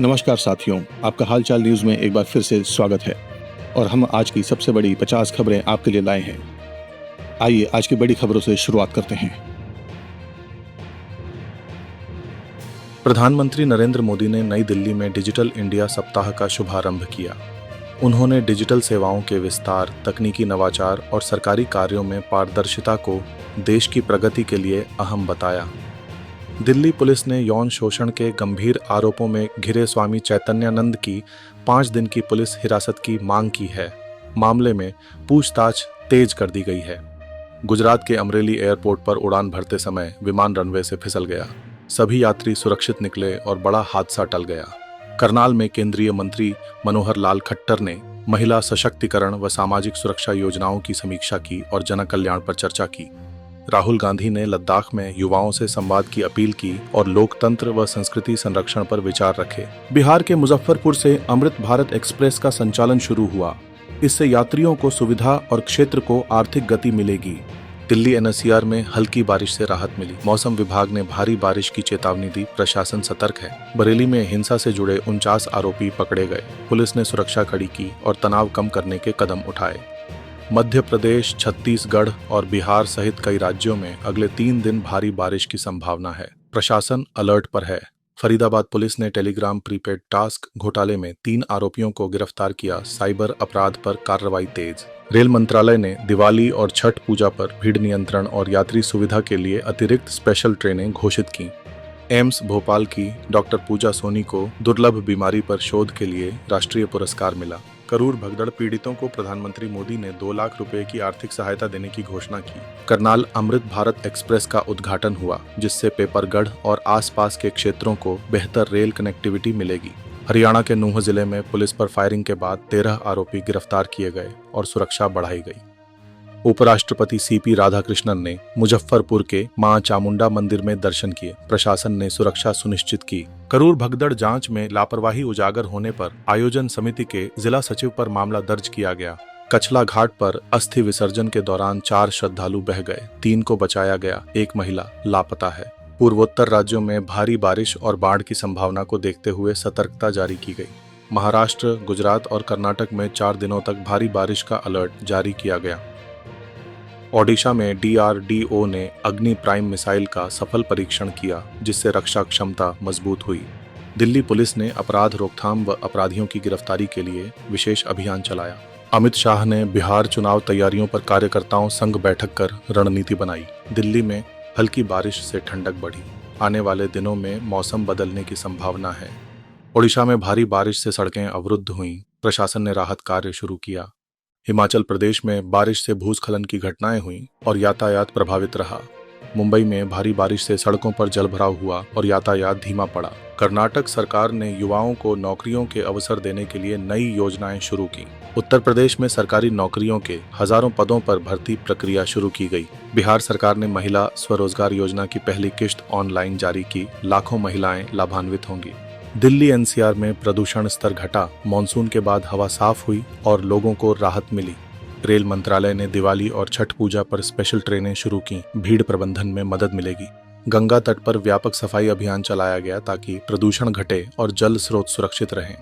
नमस्कार साथियों, आपका हालचाल न्यूज़ में एक बार फिर से स्वागत है। और हम आज की सबसे बड़ी 50 खबरें आपके लिए लाए हैं। आइए आज की बड़ी खबरों से शुरुआत करते हैं। प्रधानमंत्री नरेंद्र मोदी ने नई दिल्ली में डिजिटल इंडिया सप्ताह का शुभारंभ किया। उन्होंने डिजिटल सेवाओं के विस्तार, तकनीकी नवाचार और सरकारी कार्यों में पारदर्शिता को देश की प्रगति के लिए अहम बताया। दिल्ली पुलिस ने यौन शोषण के गंभीर आरोपों में घिरे स्वामी चैतन्यानंद की 5 दिन की पुलिस हिरासत की मांग की है। मामले में पूछताछ तेज कर दी गई है। गुजरात के अमरेली एयरपोर्ट पर उड़ान भरते समय विमान रनवे से फिसल गया। सभी यात्री सुरक्षित निकले और बड़ा हादसा टल गया। करनाल में केंद्रीय मंत्री मनोहर लाल खट्टर ने महिला सशक्तिकरण व सामाजिक सुरक्षा योजनाओं की समीक्षा की और जन कल्याण पर चर्चा की। राहुल गांधी ने लद्दाख में युवाओं से संवाद की अपील की और लोकतंत्र व संस्कृति संरक्षण पर विचार रखे। बिहार के मुजफ्फरपुर से अमृत भारत एक्सप्रेस का संचालन शुरू हुआ। इससे यात्रियों को सुविधा और क्षेत्र को आर्थिक गति मिलेगी। दिल्ली एनसीआर में हल्की बारिश से राहत मिली। मौसम विभाग ने भारी बारिश की चेतावनी दी, प्रशासन सतर्क है। बरेली में हिंसा से जुड़े 49 आरोपी पकड़े गए। पुलिस ने सुरक्षा कड़ी की और तनाव कम करने के कदम उठाए। मध्य प्रदेश, छत्तीसगढ़ और बिहार सहित कई राज्यों में अगले 3 दिन भारी बारिश की संभावना है। प्रशासन अलर्ट पर है। फरीदाबाद पुलिस ने टेलीग्राम प्रीपेड टास्क घोटाले में 3 आरोपियों को गिरफ्तार किया। साइबर अपराध पर कार्रवाई तेज। रेल मंत्रालय ने दिवाली और छठ पूजा पर भीड़ नियंत्रण और यात्री सुविधा के लिए अतिरिक्त स्पेशल ट्रेनें घोषित की। एम्स भोपाल की डॉक्टर पूजा सोनी को दुर्लभ बीमारी पर शोध के लिए राष्ट्रीय पुरस्कार मिला। करूर भगदड़ पीड़ितों को प्रधानमंत्री मोदी ने 2 लाख रुपए की आर्थिक सहायता देने की घोषणा की। करनाल अमृत भारत एक्सप्रेस का उद्घाटन हुआ, जिससे पेपरगढ़ और आसपास के क्षेत्रों को बेहतर रेल कनेक्टिविटी मिलेगी। हरियाणा के नूंह जिले में पुलिस पर फायरिंग के बाद 13 आरोपी गिरफ्तार किए गए और सुरक्षा बढ़ाई गई। उपराष्ट्रपति सीपी राधाकृष्णन ने मुजफ्फरपुर के मां चामुंडा मंदिर में दर्शन किए। प्रशासन ने सुरक्षा सुनिश्चित की। करूर भगदड़ जांच में लापरवाही उजागर होने पर आयोजन समिति के जिला सचिव पर मामला दर्ज किया गया। कछला घाट पर अस्थि विसर्जन के दौरान 4 श्रद्धालु बह गए, 3 को बचाया गया, 1 महिला लापता है। पूर्वोत्तर राज्यों में भारी बारिश और बाढ़ की संभावना को देखते हुए सतर्कता जारी की गई। महाराष्ट्र, गुजरात और कर्नाटक में 4 दिनों तक भारी बारिश का अलर्ट जारी किया गया। ओडिशा में DRDO ने अग्नि प्राइम मिसाइल का सफल परीक्षण किया, जिससे रक्षा क्षमता मजबूत हुई। दिल्ली पुलिस ने अपराध रोकथाम व अपराधियों की गिरफ्तारी के लिए विशेष अभियान चलाया। अमित शाह ने बिहार चुनाव तैयारियों पर कार्यकर्ताओं संग बैठक कर रणनीति बनाई। दिल्ली में हल्की बारिश से ठंडक बढ़ी। आने वाले दिनों में मौसम बदलने की संभावना है। ओडिशा में भारी बारिश से सड़कें अवरुद्ध हुईं। प्रशासन ने राहत कार्य शुरू किया। हिमाचल प्रदेश में बारिश से भूस्खलन की घटनाएं हुईं और यातायात प्रभावित रहा। मुंबई में भारी बारिश से सड़कों पर जलभराव हुआ और यातायात धीमा पड़ा। कर्नाटक सरकार ने युवाओं को नौकरियों के अवसर देने के लिए नई योजनाएं शुरू की। उत्तर प्रदेश में सरकारी नौकरियों के हजारों पदों पर भर्ती प्रक्रिया शुरू की गई। बिहार सरकार ने महिला स्वरोजगार योजना की पहली किश्त ऑनलाइन जारी की। लाखों महिलाएं लाभान्वित होंगी। दिल्ली एनसीआर में प्रदूषण स्तर घटा। मॉनसून के बाद हवा साफ हुई और लोगों को राहत मिली। रेल मंत्रालय ने दिवाली और छठ पूजा पर स्पेशल ट्रेनें शुरू की। भीड़ प्रबंधन में मदद मिलेगी। गंगा तट पर व्यापक सफाई अभियान चलाया गया ताकि प्रदूषण घटे और जल स्रोत सुरक्षित रहें।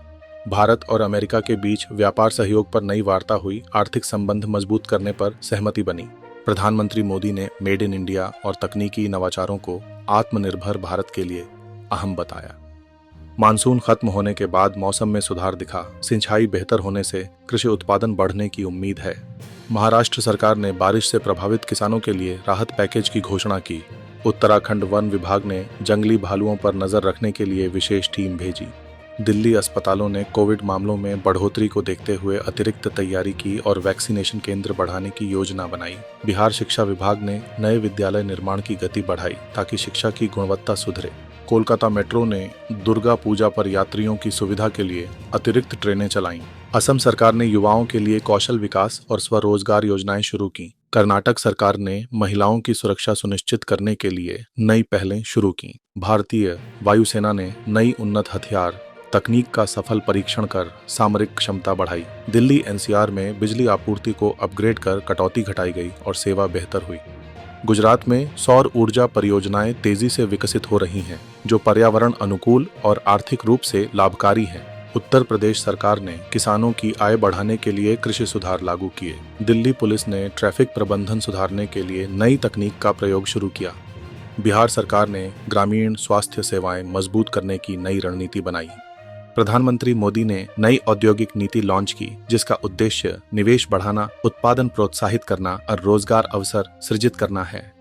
भारत और अमेरिका के बीच व्यापार सहयोग पर नई वार्ता हुई। आर्थिक संबंध मजबूत करने पर सहमति बनी। प्रधानमंत्री मोदी ने मेड इन इंडिया और तकनीकी नवाचारों को आत्मनिर्भर भारत के लिए अहम बताया। मानसून खत्म होने के बाद मौसम में सुधार दिखा। सिंचाई बेहतर होने से कृषि उत्पादन बढ़ने की उम्मीद है। महाराष्ट्र सरकार ने बारिश से प्रभावित किसानों के लिए राहत पैकेज की घोषणा की। उत्तराखंड वन विभाग ने जंगली भालुओं पर नजर रखने के लिए विशेष टीम भेजी। दिल्ली अस्पतालों ने कोविड मामलों में बढ़ोतरी को देखते हुए अतिरिक्त तैयारी की और वैक्सीनेशन केंद्र बढ़ाने की योजना बनाई। बिहार शिक्षा विभाग ने नए विद्यालय निर्माण की गति बढ़ाई ताकि शिक्षा की गुणवत्ता सुधरे। कोलकाता मेट्रो ने दुर्गा पूजा पर यात्रियों की सुविधा के लिए अतिरिक्त ट्रेनें चलाईं। असम सरकार ने युवाओं के लिए कौशल विकास और स्वरोजगार योजनाएं शुरू की। कर्नाटक सरकार ने महिलाओं की सुरक्षा सुनिश्चित करने के लिए नई पहलें शुरू की। भारतीय वायुसेना ने नई उन्नत हथियार तकनीक का सफल परीक्षण कर सामरिक क्षमता बढ़ाई। दिल्ली एनसीआर में बिजली आपूर्ति को अपग्रेड कर कटौती घटाई गई और सेवा बेहतर हुई। गुजरात में सौर ऊर्जा परियोजनाएं तेजी से विकसित हो रही हैं, जो पर्यावरण अनुकूल और आर्थिक रूप से लाभकारी हैं। उत्तर प्रदेश सरकार ने किसानों की आय बढ़ाने के लिए कृषि सुधार लागू किए। दिल्ली पुलिस ने ट्रैफिक प्रबंधन सुधारने के लिए नई तकनीक का प्रयोग शुरू किया। बिहार सरकार ने ग्रामीण स्वास्थ्य सेवाएं मजबूत करने की नई रणनीति बनाई। प्रधानमंत्री मोदी ने नई औद्योगिक नीति लॉन्च की, जिसका उद्देश्य निवेश बढ़ाना, उत्पादन प्रोत्साहित करना और रोजगार अवसर सृजित करना है।